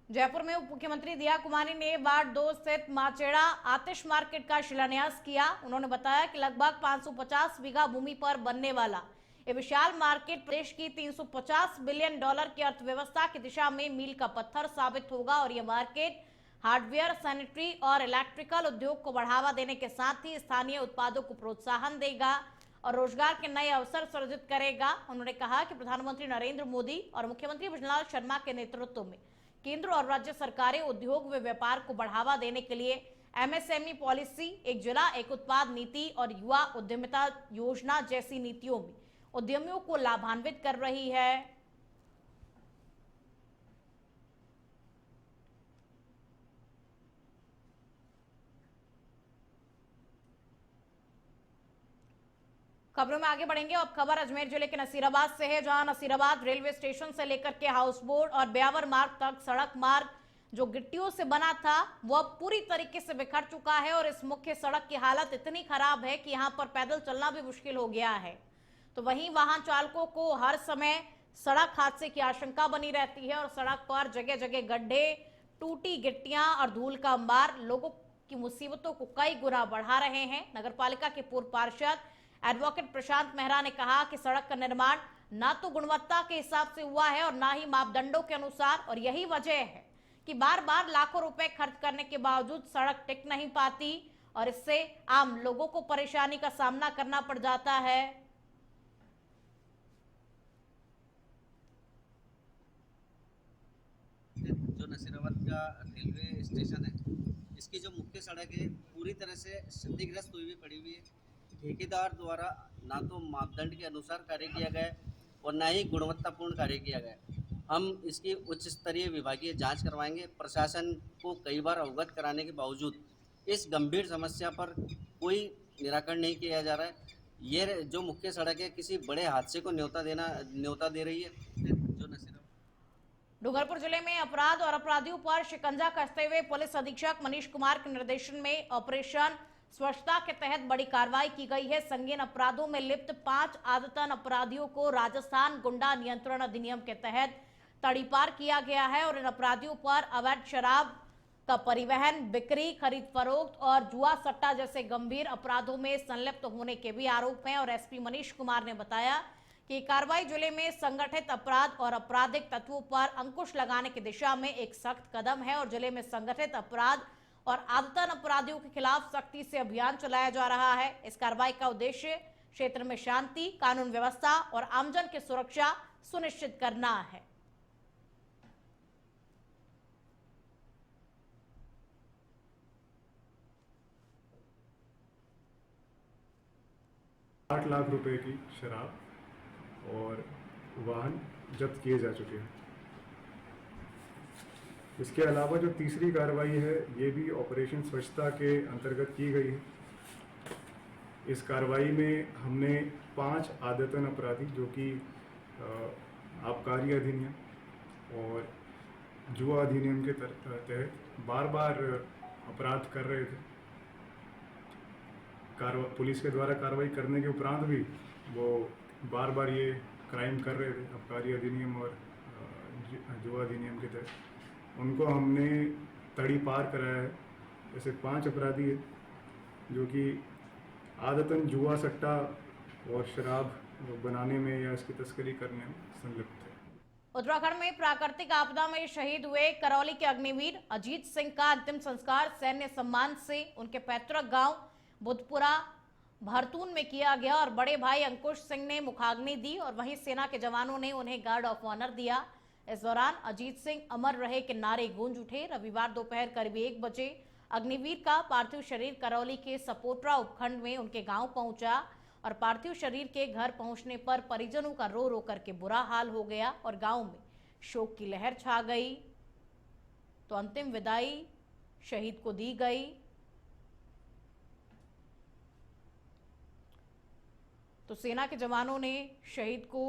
जयपुर में उप मुख्यमंत्री दिया कुमारी ने वार्ड 2 स्थित माचेड़ा आतिश मार्केट का शिलान्यास किया। उन्होंने बताया कि लगभग 550 बीघा भूमि पर बनने वाला ये विशाल मार्केट प्रदेश की 350 बिलियन डॉलर की अर्थव्यवस्था की दिशा में मील का पत्थर साबित होगा और यह मार्केट हार्डवेयर, सैनिटरी और इलेक्ट्रिकल उद्योग को बढ़ावा देने के साथ ही स्थानीय उत्पादों को प्रोत्साहन देगा और रोजगार के नए अवसर सृजित करेगा। उन्होंने कहा कि प्रधानमंत्री नरेंद्र मोदी और मुख्यमंत्री भजनलाल शर्मा के नेतृत्व में केंद्र और राज्य सरकारें उद्योग व व्यापार को बढ़ावा देने के लिए एमएसएमई पॉलिसी, एक जिला एक उत्पाद नीति और युवा उद्यमिता योजना जैसी नीतियों में उद्यमियों को लाभान्वित कर रही है। खबरों में आगे बढ़ेंगे। अब खबर अजमेर जिले के नसीराबाद से है, जहां नसीराबाद रेलवे स्टेशन से लेकर के हाउस बोट और ब्यावर मार्ग तक सड़क मार्ग जो गिट्टियों से बना था वह पूरी तरीके से बिखर चुका है और इस मुख्य सड़क की हालत इतनी खराब है कि यहां पर पैदल चलना भी मुश्किल हो गया है। तो वहीं वाहन चालकों को हर समय सड़क हादसे की आशंका बनी रहती है और सड़क पर जगह जगह गड्ढे, टूटी गिट्टियां और धूल का अंबार लोगों की मुसीबतों को कई गुना बढ़ा रहे हैं। नगर पालिका के पूर्व पार्षद एडवोकेट प्रशांत मेहरा ने कहा कि सड़क का निर्माण ना तो गुणवत्ता के हिसाब से हुआ है और ना ही मापदंडों के अनुसार, और यही वजह है कि बार बार लाखों रुपए खर्च करने के बावजूद सड़क टिक नहीं पाती और इससे आम लोगों को परेशानी का सामना करना पड़ जाता है। जो नसीराबाद का रेलवे स्टेशन है, इसकी जो मुख्य सड़क है पूरी तरह से क्षतिग्रस्त हुई पड़ी हुई है। ठेकेदार द्वारा ना तो मापदंड के अनुसार कार्य किया गया है और ना ही गुणवत्तापूर्ण कार्य किया गया है। हम इसकी उच्च स्तरीय विभागीय जांच करवाएंगे। प्रशासन को कई बार अवगत कराने के बावजूद इस गंभीर समस्या पर कोई निराकरण नहीं किया जा रहा है। ये जो मुख्य सड़क है किसी बड़े हादसे को न्योता दे रही है। जो नसीराबाद डूंगरपुर जिले में अपराध और अपराधियों पर शिकंजा कसते हुए पुलिस अधीक्षक मनीष कुमार के निर्देशन में ऑपरेशन स्वच्छता के तहत बड़ी कार्रवाई की गई है। संगीन अपराधों में लिप्त 5 आदतन अपराधियों को राजस्थान गुंडा नियंत्रण अधिनियम के तहत तड़ीपार किया गया है और इन अपराधियों पर अवैध शराब का परिवहन, बिक्री, खरीद फरोख्त और जुआ सट्टा जैसे गंभीर अपराधों में संलिप्त होने के भी आरोप हैं। और एसपी मनीष कुमार ने बताया कि कार्रवाई जिले में संगठित अपराध और आपराधिक तत्वों पर अंकुश लगाने की दिशा में एक सख्त कदम है और जिले में संगठित अपराध और आदतन अपराधियों के खिलाफ सख्ती से अभियान चलाया जा रहा है। इस कार्रवाई का उद्देश्य क्षेत्र में शांति, कानून व्यवस्था और आमजन की सुरक्षा सुनिश्चित करना है। आठ लाख रुपए की शराब और वाहन जब्त किए जा चुके हैं। इसके अलावा जो तीसरी कार्रवाई है ये भी ऑपरेशन स्वच्छता के अंतर्गत की गई है। इस कार्रवाई में हमने 5 आदतन अपराधी जो कि आबकारी अधिनियम और जुआ अधिनियम के तहत बार बार अपराध कर रहे थे, पुलिस के द्वारा कार्रवाई करने के उपरांत भी वो बार बार ये क्राइम कर रहे थे आबकारी अधिनियम और जुआ अधिनियम के तहत। उनको हमने तड़ी पार कराया है। ऐसे 5 अपराधी है जो कि आदतन जुआ सट्टा और शराब बनाने में या इसकी तस्करी करने में संलिप्त है। उत्तराखंड में प्राकृतिक आपदा में शहीद हुए करौली के अग्निवीर अजीत सिंह का अंतिम संस्कार सैन्य सम्मान से उनके पैतृक गांव बुधपुरा भरतून में किया गया और बड़े भाई अंकुश सिंह ने मुखाग्नि दी और वहीं सेना के जवानों ने उन्हें गार्ड ऑफ ऑनर दिया। इस दौरान अजीत सिंह अमर रहे के नारे गूंज उठे। रविवार दोपहर करीब 1 बजे अग्निवीर का पार्थिव शरीर करौली के सपोटरा उपखंड में उनके गांव पहुंचा और पार्थिव शरीर के घर पहुंचने पर परिजनों का रो रो करके बुरा हाल हो गया और गांव में शोक की लहर छा गई। तो अंतिम विदाई शहीद को दी गई। तो सेना के जवानों ने शहीद को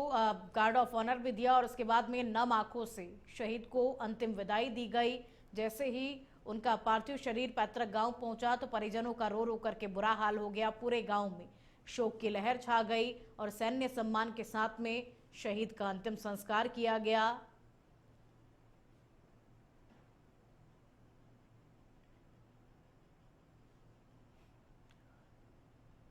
गार्ड ऑफ ऑनर भी दिया और उसके बाद में नम आंखों से शहीद को अंतिम विदाई दी गई। जैसे ही उनका पार्थिव शरीर पैतृक गांव पहुंचा तो परिजनों का रो रो करके बुरा हाल हो गया। पूरे गांव में शोक की लहर छा गई और सैन्य सम्मान के साथ में शहीद का अंतिम संस्कार किया गया।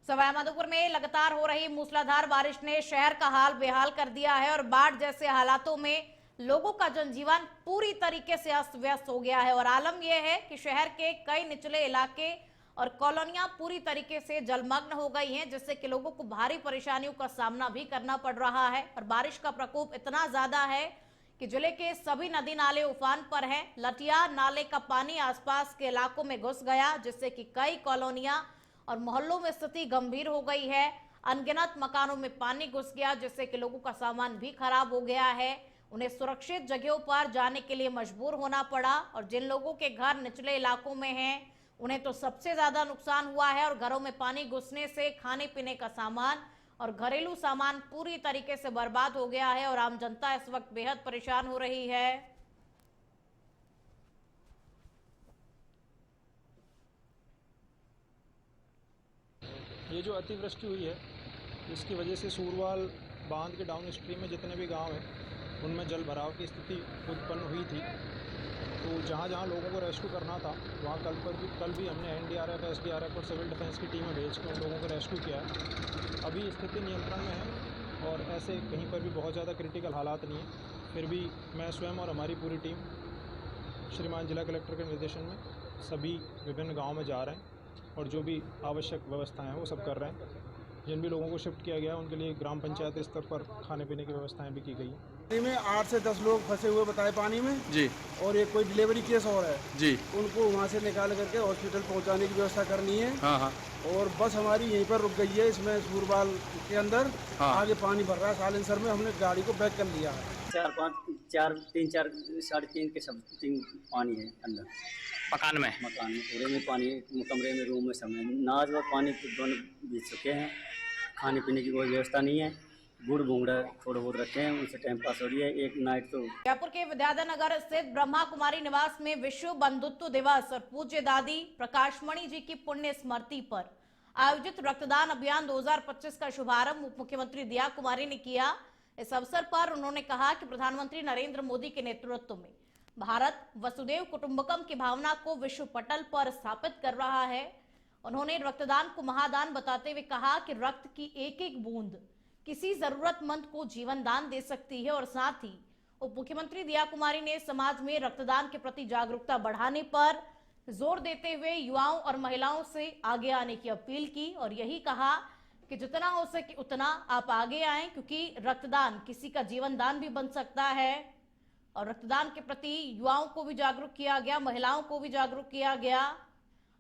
सवाईमाधोपुर में लगातार हो रही मूसलाधार बारिश ने शहर का हाल बेहाल कर दिया है और बाढ़ जैसे हालातों में लोगों का जनजीवन पूरी तरीके से अस्त व्यस्त हो गया है। और आलम यह है कि शहर के कई निचले इलाके और कॉलोनियां पूरी तरीके से जलमग्न हो गई हैं, जिससे कि लोगों को भारी परेशानियों का सामना भी करना पड़ रहा है। और बारिश का प्रकोप इतना ज्यादा है कि जिले के सभी नदी नाले उफान पर हैं। लटिया नाले का पानी आसपास के इलाकों में घुस गया, जिससे कि कई कॉलोनियां और मोहल्लों में स्थिति गंभीर हो गई है। अनगिनत मकानों में पानी घुस गया, जिससे कि लोगों का सामान भी खराब हो गया है। उन्हें सुरक्षित जगहों पर जाने के लिए मजबूर होना पड़ा। और जिन लोगों के घर निचले इलाकों में हैं, उन्हें तो सबसे ज्यादा नुकसान हुआ है। और घरों में पानी घुसने से खाने पीने का सामान और घरेलू सामान पूरी तरीके से बर्बाद हो गया है और आम जनता इस वक्त बेहद परेशान हो रही है। ये जो अतिवृष्टि हुई है, इसकी वजह से सूरवाल बांध के डाउन स्ट्रीम में जितने भी गांव हैं उनमें जल भराव की स्थिति उत्पन्न हुई थी। तो जहाँ जहाँ लोगों को रेस्क्यू करना था वहाँ कल भी हमने एनडीआरएफ, एसडीआरएफ और सिविल डिफेंस की टीमें भेज के उन लोगों को रेस्क्यू किया है। अभी स्थिति नियंत्रण में है और ऐसे कहीं पर भी बहुत ज़्यादा क्रिटिकल हालात नहीं है। फिर भी मैं स्वयं और हमारी पूरी टीम श्रीमान जिला कलेक्टर के निर्देशन में सभी विभिन्न गाँव में जा रहे हैं और जो भी आवश्यक व्यवस्थाएं हैं वो सब कर रहे हैं। जिन भी लोगों को शिफ्ट किया गया है उनके लिए ग्राम पंचायत स्तर पर खाने पीने की व्यवस्थाएं भी की गई हैं। में 8 से 10 लोग फंसे हुए बताए पानी में जी, और एक कोई डिलीवरी केस और है जी, उनको वहाँ से निकाल करके हॉस्पिटल पहुँचाने की व्यवस्था करनी है। हाँ हाँ और बस हमारी यहीं पर रुक गई है, इसमें सूरबाल के अंदर। हाँ। आगे पानी भर रहा है, सालेंसर में हमने गाड़ी को बैक कर लिया है। 4 3 4 साढ़े 3 के सब 3 पानी है अंदर मकान में। मकान में, पूरे में पानी, कमरे में, रूम में, समय नाज व पानी तो दोनों बीत चुके हैं। खाने पीने की कोई व्यवस्था नहीं है। गुड़ भूंगड़ा थोड़े बहुत रखे हैं, उनसे टाइम पास हो रही है। एक नाइट तो जयपुर के विद्याधर स्थित ब्रह्मा कुमारी निवास में विश्व बंधुत्व दिवस और पूज्य दादी प्रकाशमणि जी की पुण्य स्मृति पर आयोजित रक्तदान अभियान 2025 का शुभारंभ उप मुख्यमंत्री दिया कुमारी ने किया। इस अवसर पर उन्होंने कहा कि प्रधानमंत्री नरेंद्र मोदी के नेतृत्व में भारत वसुदेव कुटुंबकम की भावना को विश्व पटल पर स्थापित कर रहा है। उन्होंने रक्तदान को महादान बताते हुए कहा कि रक्त की एक एक बूंद किसी जरूरतमंद को जीवन दान दे सकती है। और साथ ही उप मुख्यमंत्री दिया कुमारी ने समाज में रक्तदान के प्रति जागरूकता बढ़ाने पर जोर देते हुए युवाओं और महिलाओं से आगे आने की अपील की और यही कहा कि जितना हो सके उतना आप आगे आएं, क्योंकि रक्तदान किसी का जीवन दान भी बन सकता है। और रक्तदान के प्रति युवाओं को भी जागरूक किया गया, महिलाओं को भी जागरूक किया गया।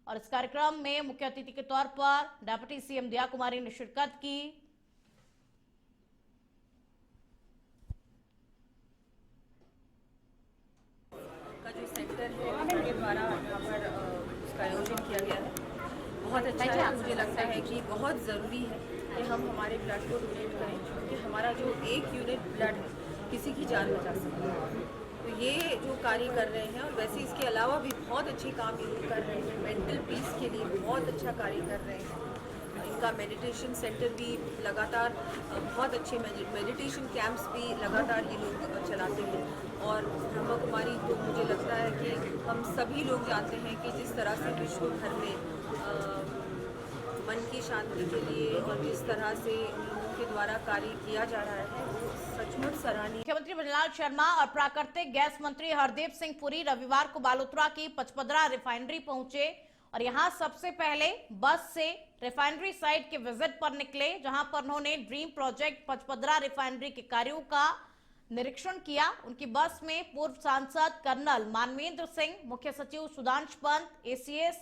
और इस कार्यक्रम में मुख्य अतिथि के तौर पर डिप्टी सीएम दिया कुमारी ने शिरकत की। का जो सेंटर है उनके द्वारा यहाँ पर उसका आयोजन किया गया है, बहुत अच्छा है। मुझे लगता है कि बहुत ज़रूरी है कि हम हमारे ब्लड को डोनेट करें, क्योंकि हमारा जो एक यूनिट ब्लड है किसी की जान बचा सकता है। तो ये जो कार्य कर रहे हैं, और वैसे इसके अलावा भी बहुत अच्छे काम ये लोग कर रहे हैं। मेंटल पीस के लिए बहुत अच्छा कार्य कर रहे हैं। इनका मेडिटेशन सेंटर भी लगातार, बहुत अच्छे मेडिटेशन कैंप्स भी लगातार ये लोग चलाते हैं। और ब्रह्मा कुमारी तो मुझे लगता है कि हम सभी लोग जानते हैं कि जिस तरह से विश्व भर में मन की शांति के लिए और जिस तरह से लोगों के द्वारा कार्य किया जा रहा है, वो सचमुच सराहनीय। मुख्यमंत्री बल्लाल शर्मा और प्राकृतिक गैस मंत्री हरदीप सिंह पुरी रविवार को बालोतरा की पचपदरा रिफाइनरी पहुंचे और यहां सबसे पहले बस से रिफाइनरी साइट के विजिट पर निकले, जहां पर उन्होंने ड्रीम प्रोजेक्ट पचपदरा रिफाइनरी के कार्यों का निरीक्षण किया। उनकी बस में पूर्व सांसद कर्नल मानवेंद्र सिंह, मुख्य सचिव सुधांश पंत, एसीएस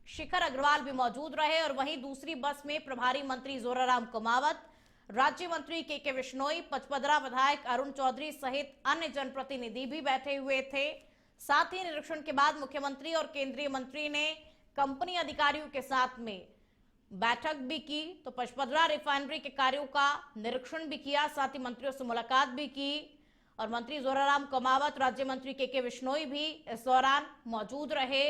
शिखर अग्रवाल भी मौजूद रहे। और वहीं दूसरी बस में प्रभारी मंत्री जोराराम कमावत, राज्य मंत्री के विश्नोई, पचपदरा विधायक अरुण चौधरी सहित अन्य जनप्रतिनिधि भी बैठे हुए थे। साथ ही निरीक्षण के बाद मुख्यमंत्री और केंद्रीय मंत्री ने कंपनी अधिकारियों के साथ में बैठक भी की, तो पचपदरा रिफाइनरी के कार्यों का निरीक्षण भी किया, साथ ही मंत्रियों से मुलाकात भी की। और मंत्री जोराराम कमावत, राज्य मंत्री के विश्नोई भी इस दौरान मौजूद रहे।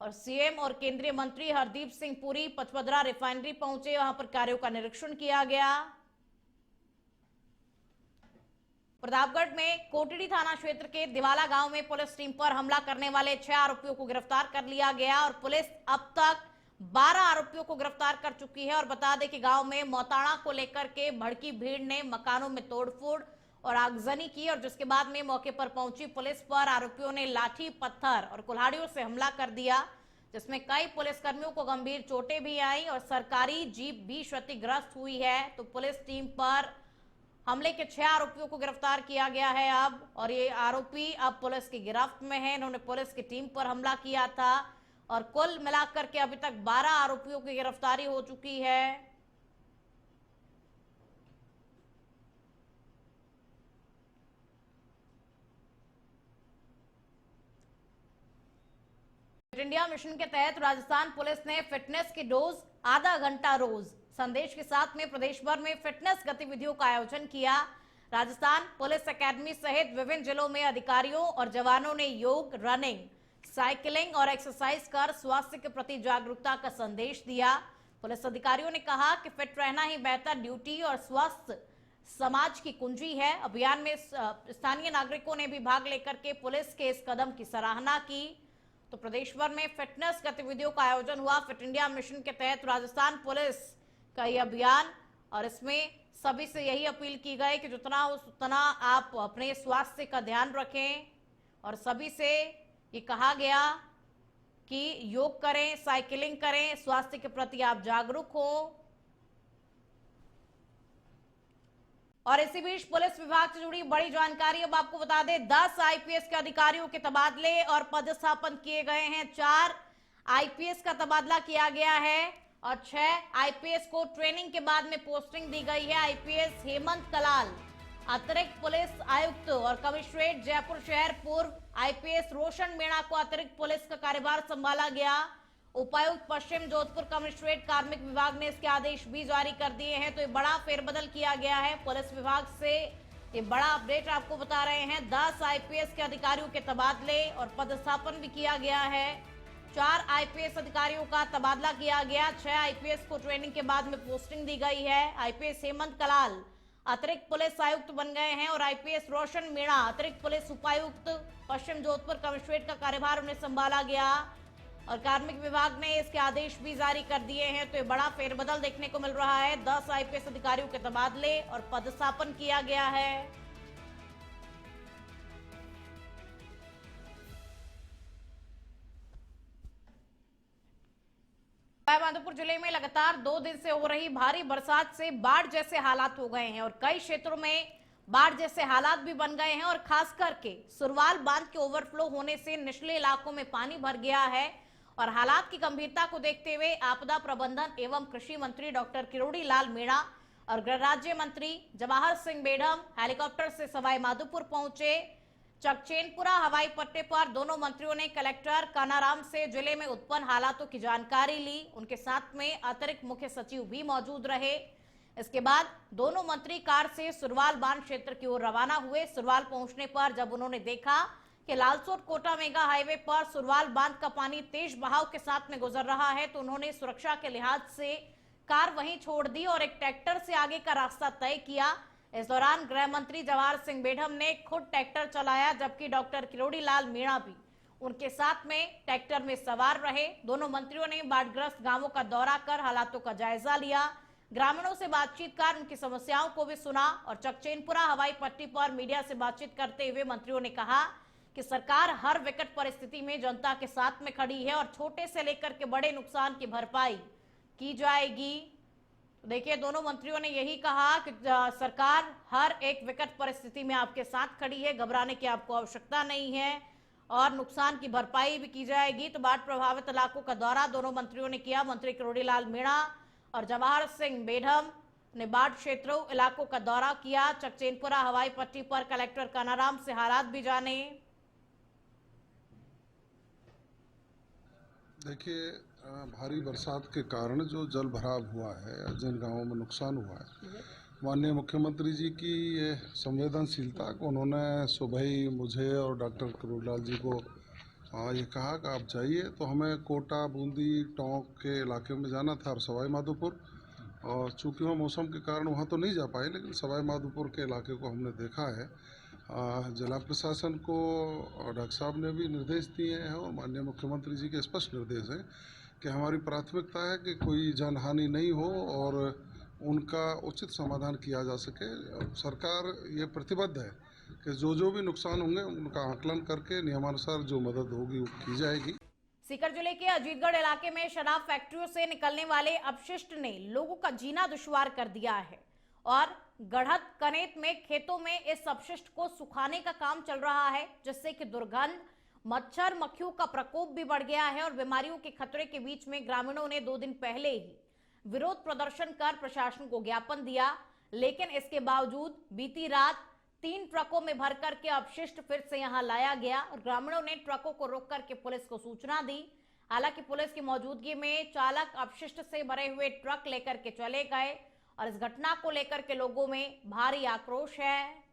और सीएम और केंद्रीय मंत्री हरदीप सिंह पुरी पचपदरा रिफाइनरी पहुंचे, वहां पर कार्यों का निरीक्षण किया गया। प्रतापगढ़ में कोटड़ी थाना क्षेत्र के दिवाला गांव में पुलिस टीम पर हमला करने वाले 6 आरोपियों को गिरफ्तार कर लिया गया और पुलिस अब तक 12 आरोपियों को गिरफ्तार कर चुकी है। और बता दें कि गांव में मौताड़ा को लेकर के भड़की भीड़ ने मकानों में तोड़फोड़ और आगजनी की, और जिसके बाद में मौके पर पहुंची पुलिस पर आरोपियों ने लाठी, पत्थर और कुल्हाड़ियों से हमला कर दिया, जिसमें कई पुलिसकर्मियों को गंभीर चोटें भी आई और सरकारी जीप भी क्षतिग्रस्त हुई है। तो पुलिस टीम पर हमले के 6 आरोपियों को गिरफ्तार किया गया है अब, और ये आरोपी अब पुलिस की गिरफ्त में है। इन्होंने पुलिस की टीम पर हमला किया था, और कुल मिलाकर के अभी तक 12 आरोपियों की गिरफ्तारी हो चुकी है। फिट इंडिया मिशन के तहत राजस्थान पुलिस ने फिटनेस की डोज आधा घंटा रोज संदेश के साथ में प्रदेश भर में फिटनेस गतिविधियों का आयोजन किया। राजस्थान पुलिस एकेडमी सहित विभिन्न जिलों में अधिकारियों और जवानों ने योग, रनिंग, साइकिलिंग और एक्सरसाइज कर स्वास्थ्य के प्रति जागरूकता का संदेश दिया। पुलिस अधिकारियों ने कहा कि फिट रहना ही बेहतर ड्यूटी और स्वस्थ समाज की कुंजी है। अभियान में स्थानीय नागरिकों ने भी भाग लेकर के पुलिस के इस कदम की सराहना की। तो प्रदेश भर में फिटनेस गतिविधियों का आयोजन हुआ फिट इंडिया मिशन के तहत राजस्थान पुलिस का यह अभियान, और इसमें सभी से यही अपील की गई कि जितना उतना आप अपने स्वास्थ्य का ध्यान रखें, और सभी से ये कहा गया कि योग करें, साइकिलिंग करें, स्वास्थ्य के प्रति आप जागरूक हो। और इसी बीच पुलिस विभाग से जुड़ी बड़ी जानकारी अब आपको बता दें, 10 आईपीएस के अधिकारियों के तबादले और पदस्थापन किए गए हैं। 4 आईपीएस का तबादला किया गया है और 6 आईपीएस को ट्रेनिंग के बाद में पोस्टिंग दी गई है। आईपीएस हेमंत कलाल अतिरिक्त पुलिस आयुक्त और कमिश्नरेट जयपुर शहर, पूर्व आईपीएस रोशन मीणा को अतिरिक्त पुलिस का कार्यभार संभाला गया। उपायुक्त पश्चिम जोधपुर कमिश्नरेट कार्मिक विभाग ने इसके आदेश भी जारी कर दिए हैं। तो ये बड़ा फेरबदल किया गया है पुलिस विभाग से, ये बड़ा अपडेट आपको बता रहे हैं। 10 आईपीएस के अधिकारियों के तबादले और पदस्थापन भी किया गया है। 4 आईपीएस अधिकारियों का तबादला किया गया, 6 आईपीएस को ट्रेनिंग के बाद में पोस्टिंग दी गई है। आईपीएस हेमंत कलाल अतिरिक्त पुलिस आयुक्त बन गए हैं और आईपीएस रोशन मीणा अतिरिक्त पुलिस उपायुक्त पश्चिम जोधपुर कमिश्नरेट का कार्यभार उन्हें संभाला गया, और कार्मिक विभाग ने इसके आदेश भी जारी कर दिए हैं। तो ये बड़ा फेरबदल देखने को मिल रहा है। 10 आईपीएस अधिकारियों के तबादले और पदस्थापन किया गया है। सवाईमाधोपुर जिले में लगातार 2 दिन से हो रही भारी बरसात से बाढ़ जैसे हालात हो गए हैं, और कई क्षेत्रों में बाढ़ जैसे हालात भी बन गए हैं। और खास करके सुरवाल बांध के ओवरफ्लो होने से निचले इलाकों में पानी भर गया है, और हालात की गंभीरता को देखते हुए आपदा प्रबंधन एवं कृषि मंत्री डॉक्टर किरोड़ी लाल मीणा और गृह राज्य मंत्री जवाहर सिंह मेढ़म हेलीकॉप्टर से सवाईमाधोपुर पहुंचे। चकचेनपुरा हवाई पट्टे पर दोनों मंत्रियों ने कलेक्टर कानाराम से जिले में उत्पन्न हालातों की जानकारी ली। उनके साथ में अतिरिक्त मुख्य सचिव भी मौजूद रहे। इसके बाद दोनों मंत्री कार से सुरवाल बांध क्षेत्र की ओर रवाना हुए। सुरवाल पहुंचने पर जब उन्होंने देखा कि लालसोट कोटा मेगा हाईवे पर सुरवाल बांध का पानी तेज बहाव के साथ में गुजर रहा है, तो उन्होंने सुरक्षा के लिहाज से कार वहीं छोड़ दी और एक ट्रैक्टर से आगे का रास्ता तय किया। इस दौरान गृह मंत्री जवाहर सिंह मेढ़म ने खुद ट्रैक्टर चलाया, जबकि डॉक्टर किरोड़ी लाल मीणा भी उनके साथ में ट्रैक्टर में सवार रहे। दोनों मंत्रियों ने बाढ़ग्रस्त गांवों का दौरा कर हालातों का जायजा लिया, ग्रामीणों से बातचीत कर उनकी समस्याओं को भी सुना, और चकचेनपुरा हवाई पट्टी पर मीडिया से बातचीत करते हुए मंत्रियों ने कहा कि सरकार हर विकट परिस्थिति में जनता के साथ में खड़ी है और छोटे से लेकर के बड़े नुकसान की भरपाई की जाएगी। तो देखिए, दोनों मंत्रियों ने यही कहा कि सरकार हर एक विकट परिस्थिति में आपके साथ खड़ी है, घबराने की आपको आवश्यकता नहीं है, और नुकसान की भरपाई भी की जाएगी। तो बाढ़ प्रभावित इलाकों का दौरा दोनों मंत्रियों ने किया। मंत्री किरोड़ी लाल मीणा और जवाहर सिंह मेढ़म ने बाढ़ क्षेत्रों इलाकों का दौरा किया। चकचेनपुरा हवाई पट्टी पर कलेक्टर कानाराम से हालात भी जाने। देखिए, भारी बरसात के कारण जो जल भराव हुआ है, जिन गांवों में नुकसान हुआ है, माननीय मुख्यमंत्री जी की ये संवेदनशीलता को उन्होंने सुबह ही मुझे और डॉक्टर किरोड़ीलाल जी को ये कहा कि आप जाइए। तो हमें कोटा, बूंदी, टोंक के इलाके में जाना था और सवाईमाधोपुर, और चूँकि वहाँ मौसम के कारण वहाँ तो नहीं जा पाए, लेकिन सवाईमाधोपुर के इलाके को हमने देखा है। जिला प्रशासन को डॉक्टर साहब ने भी निर्देश दिए हैं और माननीय मुख्यमंत्री जी के स्पष्ट निर्देश हैं कि हमारी प्राथमिकता है कि कोई जनहानि नहीं हो और उनका उचित समाधान किया जा सके। सरकार ये प्रतिबद्ध है कि जो भी नुकसान होंगे उनका आकलन करके नियमानुसार जो मदद होगी वो की जाएगी। सीकर जिले के अजीतगढ़ इलाके में शराब फैक्ट्रियों से निकलने वाले अपशिष्ट ने लोगों का जीना दुश्वार कर दिया है और गढ़त कनेत में खेतों में इस अपशिष्ट को सुखाने का काम चल रहा है, जिससे कि दुर्गंध, मच्छर मक्खियों का प्रकोप भी बढ़ गया है और बीमारियों के खतरे के बीच में ग्रामीणों ने 2 दिन पहले ही विरोध प्रदर्शन कर प्रशासन को ज्ञापन दिया, लेकिन इसके बावजूद बीती रात 3 ट्रकों में भर करके अपशिष्ट फिर से यहां लाया गया और ग्रामीणों ने ट्रकों को रोक करके पुलिस को सूचना दी। हालांकि पुलिस की मौजूदगी में चालक अपशिष्ट से भरे हुए ट्रक लेकर के चले गए और इस घटना को लेकर के लोगों में भारी आक्रोश है।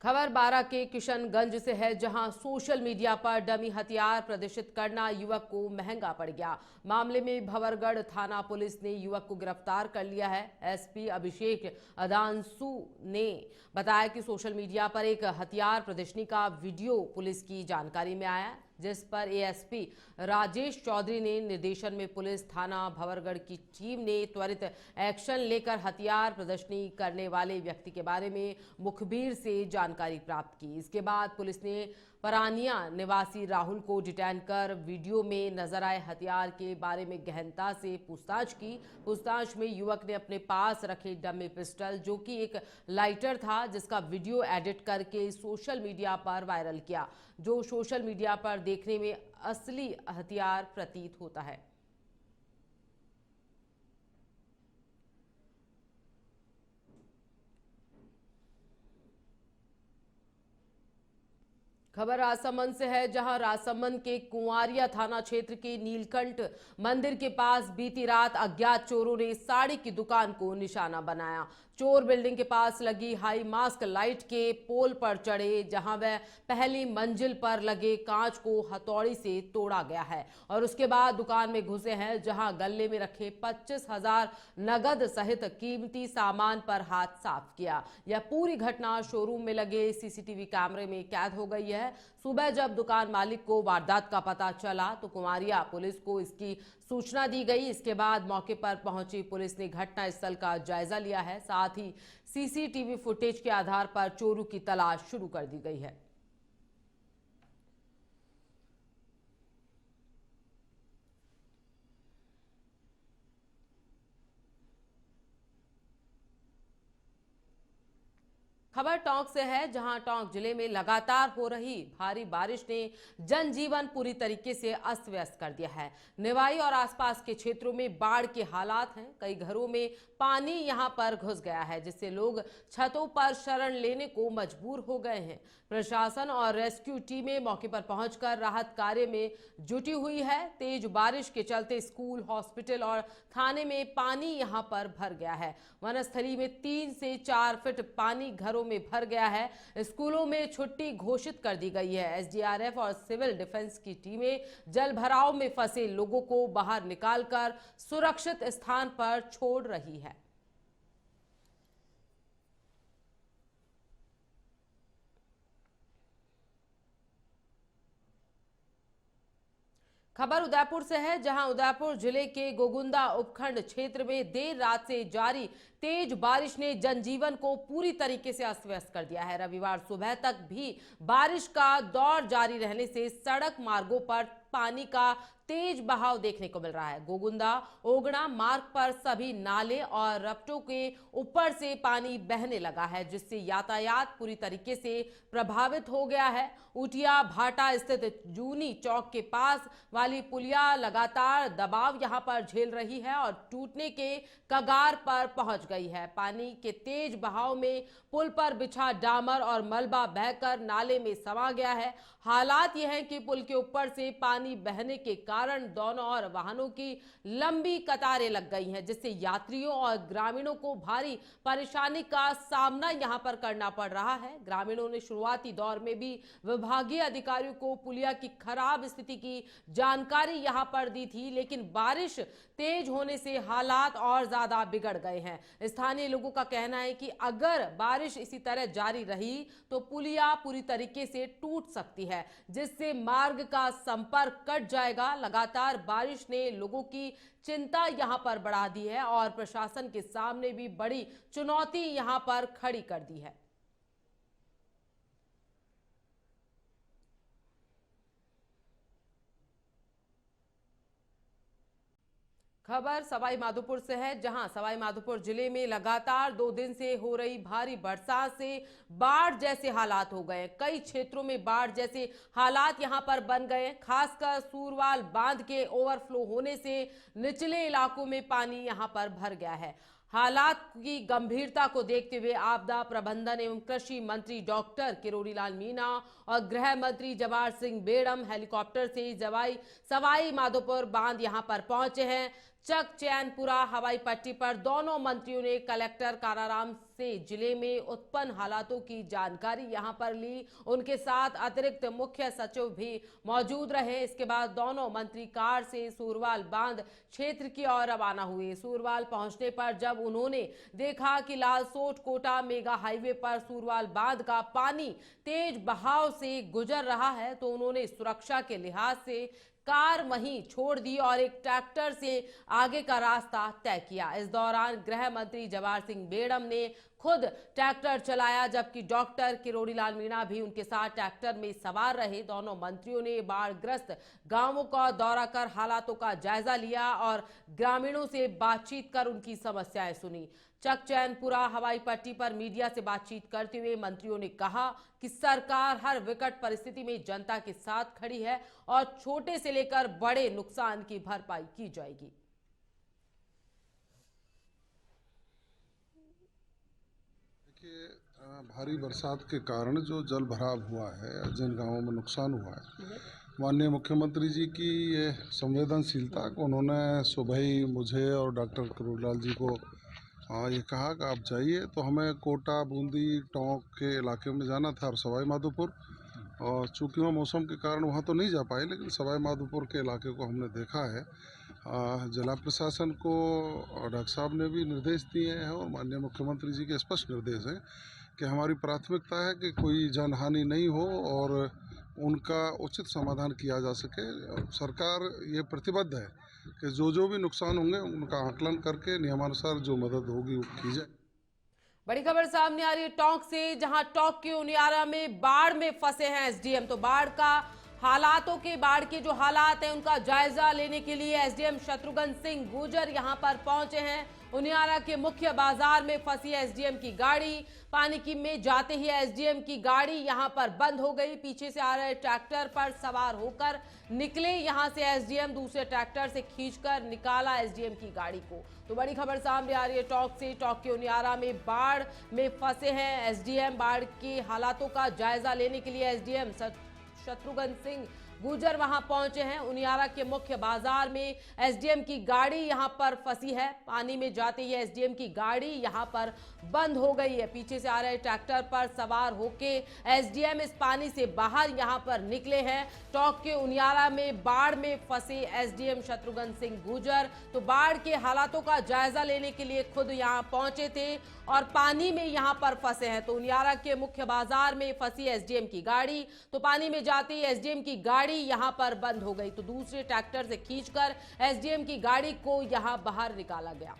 खबर बारां के किशनगंज से है, जहां सोशल मीडिया पर डमी हथियार प्रदर्शित करना युवक को महंगा पड़ गया। मामले में भंवरगढ़ थाना पुलिस ने युवक को गिरफ्तार कर लिया है। एसपी अभिषेक अदांसु ने बताया कि सोशल मीडिया पर एक हथियार प्रदर्शनी का वीडियो पुलिस की जानकारी में आया, जिस पर एएसपी राजेश चौधरी ने निर्देशन में पुलिस थाना भंवरगढ़ की टीम ने त्वरित एक्शन लेकर हथियार प्रदर्शनी करने वाले व्यक्ति के बारे में मुखबिर से जानकारी प्राप्त की। इसके बाद पुलिस ने परानिया निवासी राहुल को डिटेन कर वीडियो में नजर आए हथियार के बारे में गहनता से पूछताछ की। पूछताछ में युवक ने अपने पास रखे डमी पिस्टल, जो कि एक लाइटर था, जिसका वीडियो एडिट करके सोशल मीडिया पर वायरल किया, जो सोशल मीडिया पर देखने में असली हथियार प्रतीत होता है। खबर राजसमंद से है, जहां राजसमंद के कुंवारिया थाना क्षेत्र के नीलकंठ मंदिर के पास बीती रात अज्ञात चोरों ने साड़ी की दुकान को निशाना बनाया। चोर बिल्डिंग के पास लगी हाई मास्क लाइट के पोल पर चढ़े, जहां वह पहली मंजिल पर लगे कांच को हथौड़ी से तोड़ा गया है और उसके बाद दुकान में घुसे हैं, जहां गले में रखे 25,000 नगद सहित कीमती सामान पर हाथ साफ किया। यह पूरी घटना शोरूम में लगे सीसीटीवी कैमरे में कैद हो गई है। सुबह जब दुकान मालिक को वारदात का पता चला तो कुंवारिया पुलिस को इसकी सूचना दी गई। इसके बाद मौके पर पहुंची पुलिस ने घटनास्थल का जायजा लिया है। साथ ही सीसीटीवी फुटेज के आधार पर चोरों की तलाश शुरू कर दी गई है। खबर टोंक से है, जहां टोंक जिले में लगातार हो रही भारी बारिश ने जनजीवन पूरी तरीके से अस्त व्यस्त कर दिया है। निवाई और आसपास के क्षेत्रों में बाढ़ के हालात हैं। कई घरों में पानी यहां पर घुस गया है, जिससे लोग छतों पर शरण लेने को मजबूर हो गए हैं। प्रशासन और रेस्क्यू टीमें मौके पर पहुंचकर राहत कार्य में जुटी हुई है। तेज बारिश के चलते स्कूल, हॉस्पिटल और थाने में पानी यहां पर भर गया है। वनस्थली में 3 से 4 फीट पानी घरों में भर गया है। स्कूलों में छुट्टी घोषित कर दी गई है। एसडीआरएफ और सिविल डिफेंस की टीमें जल भराव में फंसे लोगों को बाहर निकालकर सुरक्षित स्थान पर छोड़ रही है। खबर उदयपुर से है, जहां उदयपुर जिले के गोगुंदा उपखंड क्षेत्र में देर रात से जारी तेज बारिश ने जनजीवन को पूरी तरीके से अस्त व्यस्त कर दिया है। रविवार सुबह तक भी बारिश का दौर जारी रहने से सड़क मार्गों पर पानी का तेज बहाव देखने को मिल रहा है। गोगुंदा ओगड़ा मार्ग पर सभी नाले और रपटों के ऊपर से पानी बहने लगा है, जिससे यातायात पूरी तरीके से प्रभावित हो गया है। उटिया भाटा स्थित जूनी चौक के पास वाली पुलिया लगातार दबाव यहां पर झेल रही है और टूटने के कगार पर पहुंच गई है। पानी के तेज बहाव में पुल पर बिछा डामर और मलबा बहकर नाले में समा गया है। हालात यह है कि पुल के ऊपर से पानी बहने के कारण दोनों ओर वाहनों की लंबी कतारें लग गई हैं, जिससे यात्रियों और ग्रामीणों को भारी परेशानी का सामना यहां पर करना पड़ रहा है। ग्रामीणों ने शुरुआती दौर में भी विभागीय अधिकारियों को पुलिया की खराब स्थिति की जानकारी यहां पर दी थी, लेकिन बारिश तेज होने से हालात और ज्यादा बिगड़ गए हैं। स्थानीय लोगों का कहना है कि अगर बारिश इसी तरह जारी रही तो पुलिया पूरी तरीके से टूट सकती है, जिससे मार्ग का संपर्क कट जाएगा। लगातार बारिश ने लोगों की चिंता यहां पर बढ़ा दी है और प्रशासन के सामने भी बड़ी चुनौती यहां पर खड़ी कर दी है। खबर सवाई माधोपुर से है, जहां सवाई माधोपुर जिले में लगातार 2 दिन से हो रही भारी बरसात से बाढ़ जैसे हालात हो गए। कई क्षेत्रों में बाढ़ जैसे हालात यहां पर बन गए। खासकर सूरवाल बांध के ओवरफ्लो होने से निचले इलाकों में पानी यहां पर भर गया है। हालात की गंभीरता को देखते हुए आपदा प्रबंधन एवं कृषि मंत्री डॉक्टर किरोड़ीलाल मीणा और गृह मंत्री जवाहर सिंह बेड़म हेलीकॉप्टर से सवाई माधोपुर बांध यहां पर पहुंचे हैं। चक चैनपुरा हवाई पट्टी पर दोनों मंत्रियों ने कलेक्टर काराराम से जिले में उत्पन्न हालातों की जानकारी यहां पर ली। उनके साथ अतिरिक्त मुख्य सचिव भी मौजूद रहे। इसके बाद दोनों मंत्री कार से सूरवाल बांध क्षेत्र की ओर रवाना हुए। सूरवाल पहुंचने पर जब उन्होंने देखा कि लालसोट कोटा मेगा हाईवे पर सूरवाल बांध का पानी तेज बहाव से गुजर रहा है, तो उन्होंने सुरक्षा के लिहाज से कार वहीं छोड़ दी और एक ट्रैक्टर से आगे का रास्ता तय किया। इस दौरान गृह मंत्री जवाहर सिंह बेड़म ने खुद ट्रैक्टर चलाया, जबकि डॉक्टर किरोड़ीलाल मीणा भी उनके साथ ट्रैक्टर में सवार रहे। दोनों मंत्रियों ने बाढ़ग्रस्त गांवों का दौरा कर हालातों का जायजा लिया और ग्रामीणों से बातचीत कर उनकी समस्याएं सुनी। चक चैनपुरा हवाई पट्टी पर मीडिया से बातचीत करते हुए मंत्रियों ने कहा कि सरकार हर विकट परिस्थिति में जनता के साथ खड़ी है और छोटे से लेकर बड़े नुकसान की भरपाई की जाएगी। देखिए, भारी बरसात के कारण जो जल भराव हुआ है, जिन गांवों में नुकसान हुआ है, माननीय मुख्यमंत्री जी की ये संवेदनशीलता को उन्होंने सुबह ही मुझे और डॉक्टर किरोड़ीलाल जी को ये कहा कि आप जाइए। तो हमें कोटा, बूंदी, टोंक के इलाके में जाना था और सवाई माधोपुर, और चूँकि वहाँ मौसम के कारण वहाँ तो नहीं जा पाए, लेकिन सवाई माधोपुर के इलाके को हमने देखा है। जिला प्रशासन को डॉक्टर साहब ने भी निर्देश दिए हैं और माननीय मुख्यमंत्री जी के स्पष्ट निर्देश हैं कि हमारी प्राथमिकता है कि कोई जनहानि नहीं हो और उनका उचित समाधान किया जा सके। सरकार ये प्रतिबद्ध है कि जो भी नुकसान होंगे उनका आकलन करके नियमानुसार जो मदद होगी वो की जाए। बड़ी खबर सामने आ रही है टोंक से, जहां टोंक के उनियारा में बाढ़ में फंसे हैं एसडीएम। तो बाढ़ के जो हालात हैं उनका जायजा लेने के लिए एसडीएम शत्रुघ्न सिंह गुर्जर यहां पर पहुंचे हैं। उनियारा के मुख्य बाजार में फंसी एसडीएम की गाड़ी, पानी की में जाते ही एसडीएम की गाड़ी यहां पर बंद हो गई। पीछे से आ रहे ट्रैक्टर पर सवार होकर निकले यहां से एसडीएम, दूसरे ट्रैक्टर से खींचकर निकाला एसडीएम की गाड़ी को। तो बड़ी खबर सामने आ रही है टोंक से। टोंक के उनियारा में बाढ़ में फंसे हैं एसडीएम। बाढ़ के हालातों का जायजा लेने के लिए एसडीएम शत्रुघ्न सिंह गुर्जर वहां पहुंचे हैं। उनियारा के मुख्य बाजार में एसडीएम की गाड़ी यहां पर फंसी है। पानी में जाते ही एसडीएम की गाड़ी यहां पर बंद हो गई है। पीछे से आ रहे ट्रैक्टर पर सवार होके एसडीएम इस पानी से बाहर यहां पर निकले हैं। टोंक के उनियारा में बाढ़ में फंसे एसडीएम शत्रुघ्न सिंह गुर्जर तो बाढ़ के हालातों का जायजा लेने के लिए खुद यहां पहुंचे थे और पानी में यहां पर फंसे हैं। तो उनियारा के मुख्य बाजार में फंसी एसडीएम की गाड़ी, तो पानी में जाते ही एसडीएम की गाड़ी यहां पर बंद हो गई। तो दूसरे ट्रैक्टर से खींचकर एसडीएम की गाड़ी को यहां बाहर निकाला गया।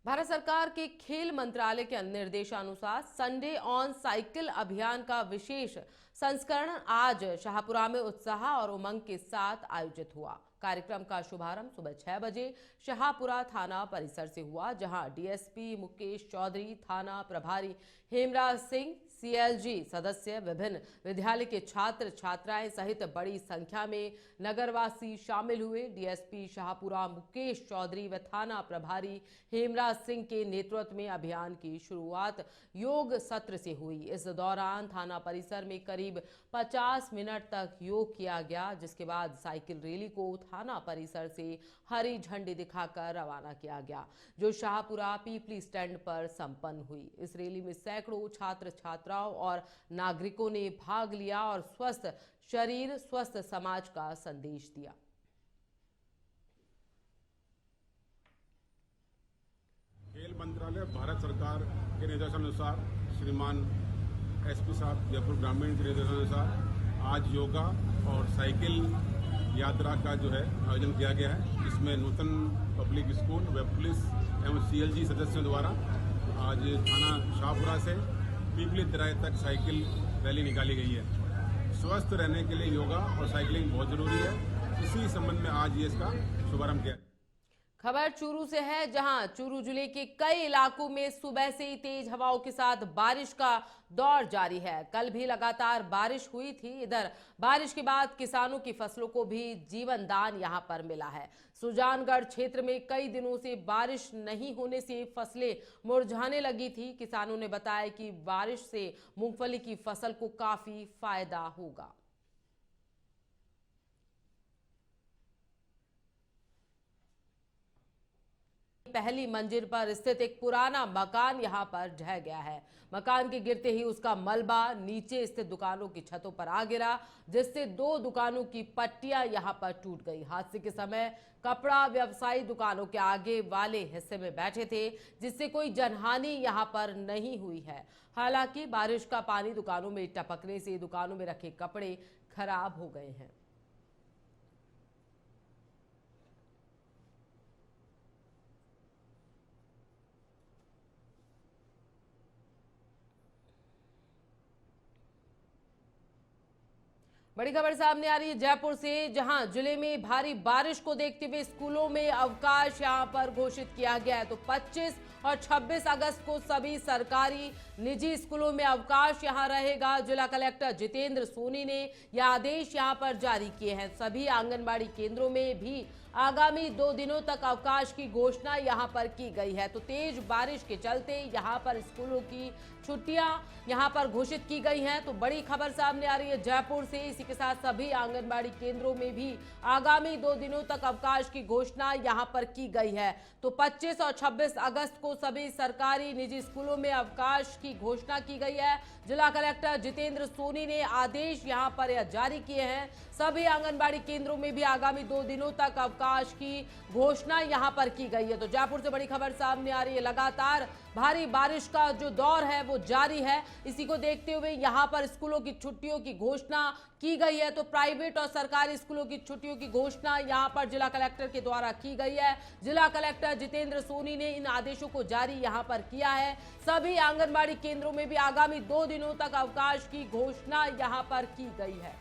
भारत सरकार के खेल मंत्रालय के निर्देशानुसार संडे ऑन साइकिल अभियान का विशेष संस्करण आज शाहपुरा में उत्साह और उमंग के साथ आयोजित हुआ। कार्यक्रम का शुभारंभ सुबह 6 बजे शाहपुरा थाना परिसर से हुआ, जहां डीएसपी मुकेश चौधरी, थाना प्रभारी हेमराज सिंह, सीएलजी सदस्य, विभिन्न विद्यालय के छात्र छात्राएं सहित बड़ी संख्या में नगरवासी शामिल हुए। डीएसपी शाहपुरा मुकेश चौधरी व थाना प्रभारी हेमराज सिंह के नेतृत्व में अभियान की शुरुआत योग सत्र से हुई। इस दौरान थाना परिसर में करीब 50 मिनट तक योग किया गया, जिसके बाद साइकिल रैली को थाना परिसर से हरी झंडी दिखाकर रवाना किया गया, जो शाहपुरा पीपली स्टैंड पर संपन्न हुई। इस रैली में सैकड़ों छात्र छात्राओं और नागरिकों ने भाग लिया और स्वस्थ शरीर स्वस्थ समाज का संदेश दिया। खेल मंत्रालय भारत सरकार के निर्देशानुसार श्रीमान एसपी साहब जयपुर ग्रामीण के निर्देशानुसार आज योगा और साइकिल यात्रा का जो है आयोजन किया गया है। इसमें नूतन पब्लिक स्कूल व पुलिस एवं सीएलजी सदस्यों द्वारा आज थाना शाहपुरा से पीपली तिराहे तक साइकिल रैली निकाली गई है। स्वस्थ रहने के लिए योगा और साइकिलिंग बहुत जरूरी है। इसी संबंध में आज ये इसका शुभारंभ किया। खबर चूरू से है, जहां चूरू जिले के कई इलाकों में सुबह से ही तेज हवाओं के साथ बारिश का दौर जारी है। कल भी लगातार बारिश हुई थी। इधर बारिश के बाद किसानों की फसलों को भी जीवन दान यहां पर मिला है। सुजानगढ़ क्षेत्र में कई दिनों से बारिश नहीं होने से फसलें मुरझाने लगी थी। किसानों ने बताया कि बारिश से मूंगफली की फसल को काफी फायदा होगा। पहली मंजिल पर स्थित एक पुराना मकान यहां पर ढह गया है। मकान के गिरते ही उसका मलबा नीचे स्थित दुकानों की छतों पर आ गिरा, जिससे 2 दुकानों की पट्टियां यहां पर टूट गई। हादसे के समय कपड़ा व्यवसायी दुकानों के आगे वाले हिस्से में बैठे थे, जिससे कोई जनहानि यहां पर नहीं हुई है। हालांकि बारिश का पानी दुकानों में टपकने से दुकानों में रखे कपड़े खराब हो गए हैं। बड़ी खबर सामने आ रही है जयपुर से, जहां जिले में भारी बारिश को देखते हुए स्कूलों में अवकाश यहां पर घोषित किया गया है। तो 25 और 26 अगस्त को सभी सरकारी निजी स्कूलों में अवकाश यहां रहेगा। जिला कलेक्टर जितेंद्र सोनी ने यह आदेश यहां पर जारी किए हैं। सभी आंगनबाड़ी केंद्रों में भी आगामी 2 दिनों तक अवकाश की घोषणा यहां पर की गई है। तो तेज बारिश के चलते यहां पर स्कूलों की छुट्टियां यहां पर घोषित की गई हैं। तो बड़ी खबर सामने आ रही है जयपुर से। इसी के साथ सभी आंगनबाड़ी केंद्रों में भी आगामी 2 दिनों तक अवकाश की घोषणा यहां पर की गई है। तो 25 और 26 अगस्त को सभी सरकारी निजी स्कूलों में अवकाश की घोषणा की गई है। जिला कलेक्टर जितेंद्र सोनी ने आदेश यहां पर जारी किए हैं। सभी आंगनबाड़ी केंद्रों में भी आगामी 2 दिनों तक अवकाश की घोषणा यहां पर की गई है। तो जयपुर से बड़ी खबर सामने आ रही है। लगातार भारी बारिश का जो दौर है वो जारी है। इसी को देखते हुए यहां पर स्कूलों की छुट्टियों की घोषणा की गई है। तो प्राइवेट और सरकारी स्कूलों की छुट्टियों की घोषणा यहां पर जिला कलेक्टर के द्वारा की गई है। जिला कलेक्टर जितेंद्र सोनी ने इन आदेशों को जारी यहां पर किया है। सभी आंगनबाड़ी केंद्रों में भी आगामी 2 दिनों तक अवकाश की घोषणा यहां पर की गई है।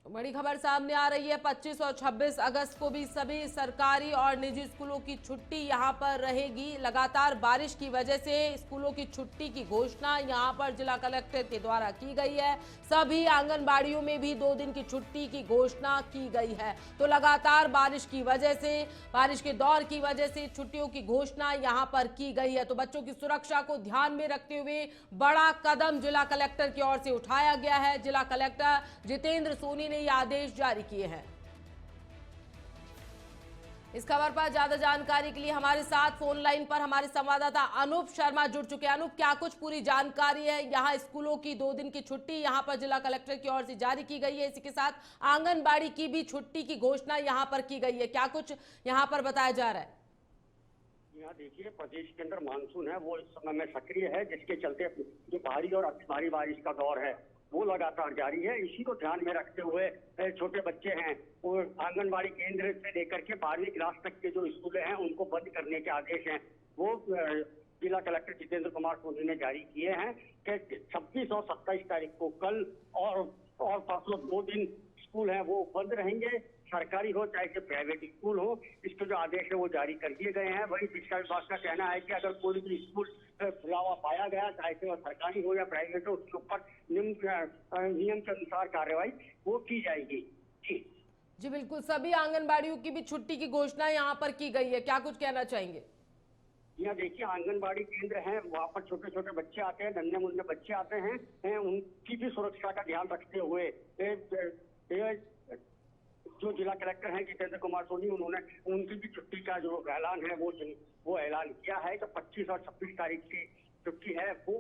बड़ी खबर सामने आ रही है। 25 और 26 अगस्त को भी सभी सरकारी और निजी स्कूलों की छुट्टी यहां पर रहेगी। लगातार बारिश की वजह से स्कूलों की छुट्टी की घोषणा यहां पर जिला कलेक्टर के द्वारा की गई है। सभी आंगनबाड़ियों में भी 2 दिन की छुट्टी की घोषणा की गई है। तो लगातार बारिश की वजह से, बारिश के दौर की वजह से छुट्टियों की घोषणा यहां पर की गई है। तो बच्चों की सुरक्षा को ध्यान में रखते हुए बड़ा कदम जिला कलेक्टर की ओर से उठाया गया है। जिला कलेक्टर जितेंद्र सोनी ने आदेश जारी किए हैं। इस खबर पर ज्यादा जानकारी के लिए हमारे साथ फोन लाइन पर हमारे संवाददाता अनूप शर्मा जुड़ चुके हैं। अनूप, क्या कुछ पूरी जानकारी है? यहाँ स्कूलों की 2 दिन की छुट्टी यहाँ पर जिला कलेक्टर की ओर से जारी की गई है। इसी के साथ आंगनबाड़ी की भी छुट्टी की घोषणा यहाँ पर की गई है। क्या कुछ यहाँ पर बताया जा रहा है? यहाँ देखिए, प्रदेश के अंदर मानसून है वो इस समय में सक्रिय है, जिसके चलते जो भारी और अति भारी बारिश का दौर है वो लगातार जारी है। इसी को ध्यान में रखते हुए छोटे बच्चे हैं वो आंगनबाड़ी केंद्र से लेकर के 12वीं क्लास तक के जो स्कूल हैं उनको बंद करने के आदेश हैं वो जिला कलेक्टर जितेंद्र कुमार सोनी ने जारी किए हैं कि 26 और 27 तारीख को कल और परसों 2 दिन स्कूल हैं वो बंद रहेंगे, सरकारी हो चाहे कि प्राइवेट स्कूल हो। इसके जो आदेश है वो जारी कर दिए गए हैं। वही शिक्षा विभाग का कहना है कि अगर कोई भी स्कूल खुला हुआ पाया गया, चाहे कि वो सरकारी हो या प्राइवेट हो, उसके ऊपर नियम के अनुसार कार्रवाई वो की जाएगी। जी बिल्कुल, सभी आंगनबाड़ियों की भी छुट्टी की घोषणा यहाँ पर की गई है, क्या कुछ कहना चाहेंगे? यहाँ देखिए आंगनबाड़ी केंद्र हैं, वहाँ पर छोटे छोटे बच्चे आते हैं, नन्हे मुन्ने बच्चे आते हैं, उनकी भी सुरक्षा का ध्यान रखते हुए जो जिला कलेक्टर हैं जितेंद्र कुमार सोनी, उन्होंने उनकी भी छुट्टी का जो ऐलान है वो ऐलान किया है कि 25 और 26 तारीख की छुट्टी है वो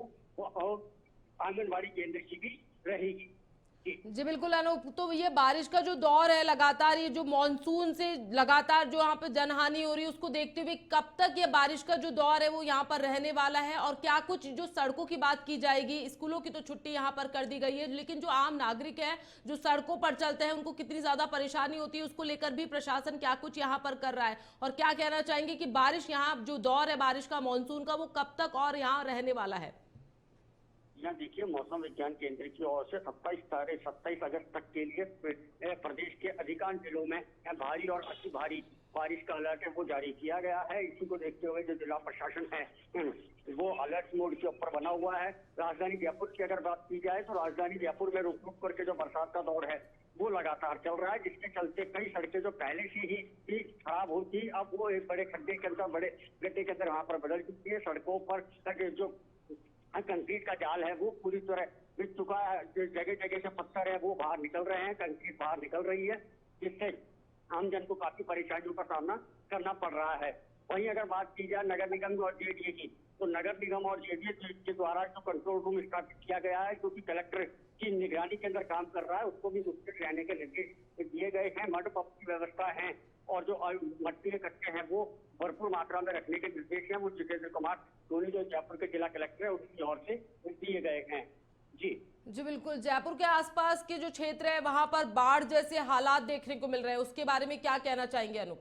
आंगनबाड़ी केंद्र की भी रहेगी। जी बिल्कुल अनूप, तो ये बारिश का जो दौर है लगातार, ये जो मॉनसून से लगातार जो यहाँ पे जनहानि हो रही है उसको देखते हुए कब तक ये बारिश का जो दौर है वो यहाँ पर रहने वाला है, और क्या कुछ जो सड़कों की बात की जाएगी? स्कूलों की तो छुट्टी यहाँ पर कर दी गई है, लेकिन जो आम नागरिक है जो सड़कों पर चलते हैं उनको कितनी ज्यादा परेशानी होती है, उसको लेकर भी प्रशासन क्या कुछ यहाँ पर कर रहा है? और क्या कहना चाहेंगे कि बारिश यहाँ जो दौर है बारिश का मानसून का वो कब तक और यहाँ रहने वाला है? यहाँ देखिए मौसम विज्ञान केंद्र की ओर से 27 अगस्त तक के लिए प्रदेश के अधिकांश जिलों में भारी और अति भारी बारिश का अलर्ट है वो जारी किया गया है। इसी को देखते हुए जो जिला प्रशासन है वो अलर्ट मोड के ऊपर बना हुआ है। राजधानी जयपुर की अगर बात की जाए तो राजधानी जयपुर में रुक रुक करके जो बरसात का दौर है वो लगातार चल रहा है, जिसके चलते कई सड़कें जो पहले से ही खराब होती अब वो एक बड़े खड्डे के अंदर बड़े गड्ढे के अंदर वहां पर बदल चुकी है। सड़कों पर जो कंक्रीट का जाल है वो पूरी तरह बिक चुका है, जगह जगह से पत्थर है वो बाहर निकल रहे हैं, कंक्रीट बाहर निकल रही है, जिससे आमजन को काफी परेशानियों का सामना करना पड़ रहा है। वहीं अगर बात की जाए नगर निगम और जेडीए की, तो नगर निगम और जेडीए के द्वारा जो कंट्रोल रूम स्थापित किया गया है जो कि कलेक्टर की निगरानी के अंदर काम कर रहा है, उसको भी मुस्तैद रहने के निर्देश दिए गए हैं। मड पंप की व्यवस्था है और जो मट्टी के कट्टे हैं वो भरपूर मात्रा में रखने के निर्देश हैं वो जितेंद्र कुमार सोनी जो जयपुर के जिला कलेक्टर है उसकी ओर से दिए गए हैं। जी बिल्कुल, जयपुर के आसपास के जो क्षेत्र है वहां पर बाढ़ जैसे हालात देखने को मिल रहे हैं, उसके बारे में क्या कहना चाहेंगे अनूप?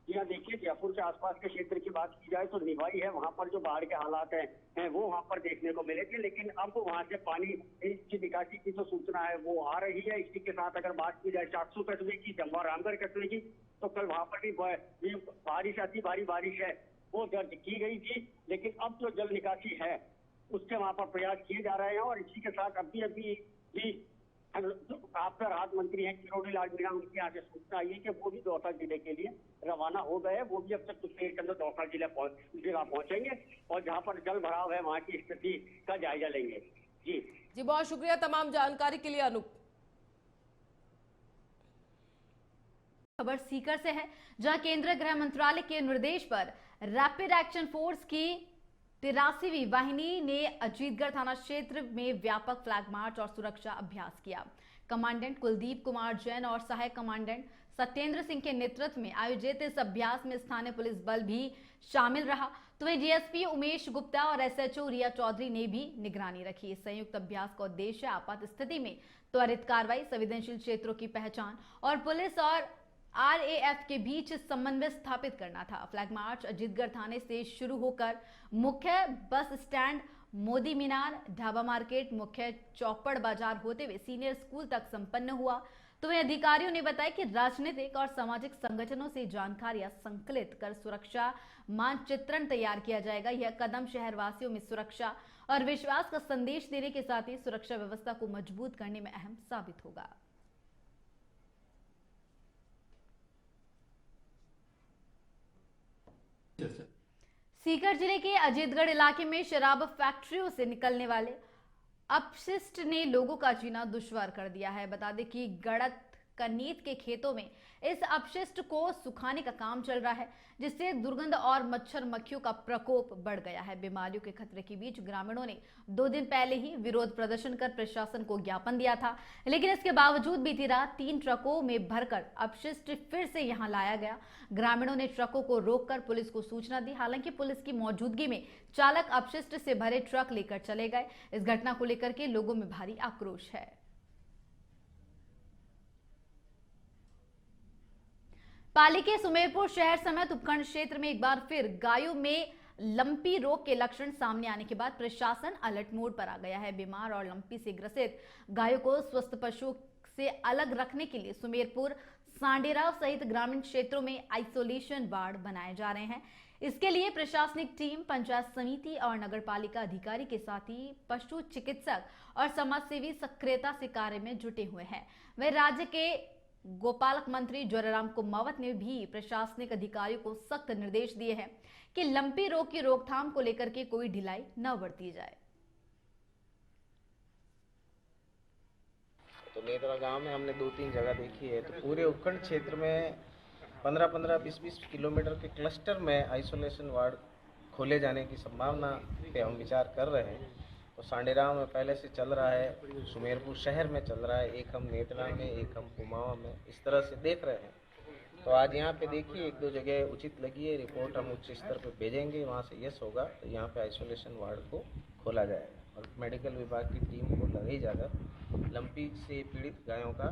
यहाँ देखिए जयपुर के आसपास के क्षेत्र की बात की जाए तो निवाई है, वहाँ पर जो बाढ़ के हालात हैं वो वहाँ पर देखने को मिले थे, लेकिन अब वहाँ से पानी की निकासी की जो सूचना है वो आ रही है। इसी के साथ अगर बात की जाए 400 कस्बे की, जम्वा रामगढ़ कस्बे की, तो कल वहाँ पर भी बारिश अति भारी बारिश है वो दर्ज की गई थी, लेकिन अब जो जल निकासी है उसके वहाँ पर प्रयास किए जा रहे हैं। और इसी के साथ अभी आपका राहत मंत्री हैं किरोड़ी लाल मीणा, उनके आगे सूचना आई है कि वो भी दौसा जिले के लिए रवाना हो गए। वो भी अब तक कुछ देर के अंदर दौसा जिला पहुंचेंगे और जहां पर जल भराव है वहां की स्थिति का जायजा लेंगे। जी बहुत शुक्रिया तमाम जानकारी के लिए अनूप। खबर सीकर से है, जहां केंद्रीय गृह मंत्रालय के निर्देश पर रैपिड एक्शन फोर्स की 83वीं वाहिनी ने अजीतगढ़ थाना क्षेत्र में व्यापक फ्लैग मार्च और सुरक्षा अभ्यास किया। कमांडेंट कुलदीप कुमार जैन और सहायक कमांडेंट सत्येंद्र सिंह के नेतृत्व में आयोजित इस अभ्यास में स्थानीय पुलिस बल भी शामिल रहा, तो वहीं डीएसपी उमेश गुप्ता और एसएचओ रिया चौधरी ने भी निगरानी रखी। इस संयुक्त अभ्यास का उद्देश्य आपात स्थिति में त्वरित कार्रवाई, संवेदनशील क्षेत्रों की पहचान और पुलिस और आरएएफ के बीच समन्वय स्थापित करना था। फ्लैग मार्च अजीतगढ़ थाने से शुरू होकर मुख्य बस स्टैंड, मोदी मीनार, ढाबा मार्केट, मुख्य चौपड़ बाजार होते हुए सीनियर स्कूल तक संपन्न हुआ। तो वहीं अधिकारियों ने बताया कि राजनीतिक और सामाजिक संगठनों से जानकारियां संकलित कर सुरक्षा मानचित्रण तैयार किया जाएगा। यह कदम शहरवासियों में सुरक्षा और विश्वास का संदेश देने के साथ ही सुरक्षा व्यवस्था को मजबूत करने में अहम साबित होगा। सीकर जिले के अजीतगढ़ इलाके में शराब फैक्ट्रियों से निकलने वाले अपशिष्ट ने लोगों का जीना दुश्वार कर दिया है। बता दें कि गड़त कनीत के खेतों में इस अपशिष्ट को सुखाने का काम चल रहा है, जिससे दुर्गंध और मच्छर मक्खियों का प्रकोप बढ़ गया है। बीमारियों के खतरे के बीच ग्रामीणों ने 2 दिन पहले ही विरोध प्रदर्शन कर प्रशासन को ज्ञापन दिया था, लेकिन इसके बावजूद बीती रात 3 ट्रकों में भरकर अपशिष्ट फिर से यहां लाया गया। ग्रामीणों ने ट्रकों को रोककर पुलिस को सूचना दी, हालांकि पुलिस की मौजूदगी में चालक अपशिष्ट से भरे ट्रक लेकर चले गए। इस घटना को लेकर के लोगों में भारी आक्रोश है। पाली के सुमेरपुर शहर समेत उपखंड क्षेत्र में एक बार फिर गायों में लंपी रोग के लक्षण सामने आने के बाद प्रशासन अलर्ट मोड पर आ गया है। बीमार और लंपी से ग्रसित गायों को स्वस्थ पशु से अलग रखने के लिए सुमेरपुर, सांडेराव सहित ग्रामीण क्षेत्रों में आइसोलेशन वार्ड बनाए जा रहे हैं। इसके लिए प्रशासनिक टीम, पंचायत समिति और नगरपालिका अधिकारी के साथ ही पशु चिकित्सक और समाजसेवी सक्रियता से कार्य में जुटे हुए हैं। वह राज्य के गोपालक मंत्री जोराराम कुमावत ने भी प्रशासनिक अधिकारियों को सख्त निर्देश दिए हैं कि लंपी रोग की रोकथाम को लेकर के कोई ढिलाई न बरती जाए। तो नेतरा गांव में हमने 2-3 जगह देखी है, तो पूरे उपखंड क्षेत्र में 15-15, 20-20 किलोमीटर के क्लस्टर में आइसोलेशन वार्ड खोले जाने की संभावना पे हम विचार कर रहे हैं। तो सांडेराव में पहले से चल रहा है, सुमेरपुर शहर में चल रहा है, एक हम नेतरा में, एक हम कुमाऊं में, इस तरह से देख रहे हैं। तो आज यहाँ पे देखिए 1-2 जगह उचित लगी है, रिपोर्ट हम उच्च स्तर पे भेजेंगे, वहाँ से यस होगा तो यहाँ पे आइसोलेशन वार्ड को खोला जाएगा और मेडिकल विभाग की टीम को लगाई जाकर लंपी से पीड़ित गायों का।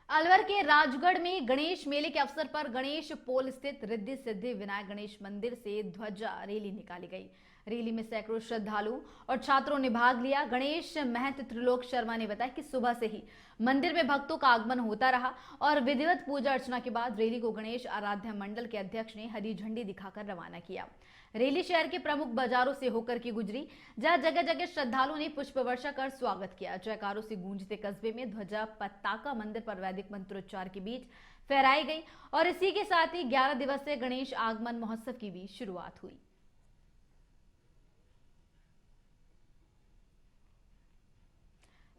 अलवर के राजगढ़ में गणेश मेले के अवसर पर गणेश पोल स्थित रिद्धि सिद्धि विनायक गणेश मंदिर से ध्वजा रैली निकाली गई। रैली में सैकड़ों श्रद्धालु और छात्रों ने भाग लिया। गणेश महंत त्रिलोक शर्मा ने बताया कि सुबह से ही मंदिर में भक्तों का आगमन होता रहा और विधिवत पूजा अर्चना के बाद रैली को गणेश आराध्य मंडल के अध्यक्ष ने हरी झंडी दिखाकर रवाना किया। रैली शहर के प्रमुख बाजारों से होकर के गुजरी, जहां जगह जगह श्रद्धालुओं ने पुष्प वर्षा कर स्वागत किया। जयकारों से गूंजते कस्बे में ध्वजा पताका मंदिर पर वैदिक मंत्रोच्चार के बीच फहराई गई और इसी के साथ ही 11 दिवसीय गणेश आगमन महोत्सव की भी शुरुआत हुई।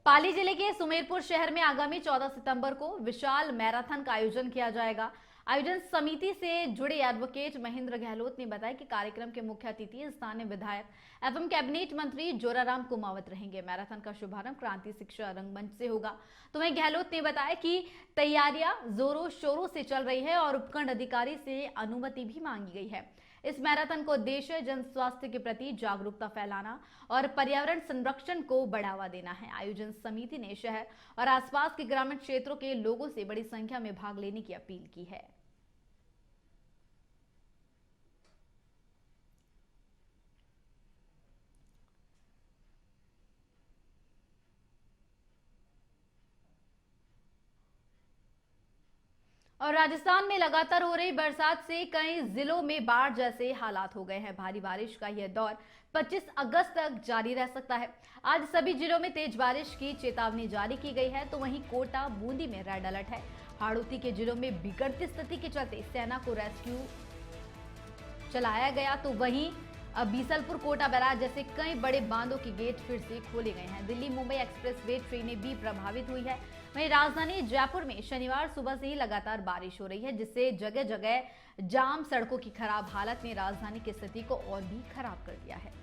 पाली जिले के सुमेरपुर शहर में आगामी 14 सितंबर को विशाल मैराथन का आयोजन किया जाएगा। आयोजन समिति से जुड़े एडवोकेट महेंद्र गहलोत ने बताया कि कार्यक्रम के मुख्य अतिथि स्थानीय विधायक एवं कैबिनेट मंत्री जोराराम कुमावत रहेंगे। मैराथन का शुभारंभ क्रांति शिक्षा रंगमंच से होगा। तो वहीं गहलोत ने बताया कि तैयारियां जोरों शोरों से चल रही है और उपखंड अधिकारी से अनुमति भी मांगी गई है। इस मैराथन का उद्देश्य जन स्वास्थ्य के प्रति जागरूकता फैलाना और पर्यावरण संरक्षण को बढ़ावा देना है। आयोजन समिति ने शहर और आसपास के ग्रामीण क्षेत्रों के लोगों से बड़ी संख्या में भाग लेने की अपील की है। और राजस्थान में लगातार हो रही बरसात से कई जिलों में बाढ़ जैसे हालात हो गए हैं। भारी बारिश का यह दौर 25 अगस्त तक जारी रह सकता है। आज सभी जिलों में तेज बारिश की चेतावनी जारी की गई है। तो वहीं कोटा, बूंदी में रेड अलर्ट है। हाड़ौती के जिलों में बिगड़ती स्थिति के चलते सेना को रेस्क्यू चलाया गया। तो वहीं बीसलपुर, कोटा बैराज जैसे कई बड़े बांधों के गेट फिर से खोले गए हैं। दिल्ली मुंबई एक्सप्रेसवे ट्रेनें भी प्रभावित हुई है। वहीं राजधानी जयपुर में शनिवार सुबह से ही लगातार बारिश हो रही है, जिससे जगह जगह जाम, सड़कों की खराब हालत ने राजधानी की स्थिति को और भी खराब कर दिया है।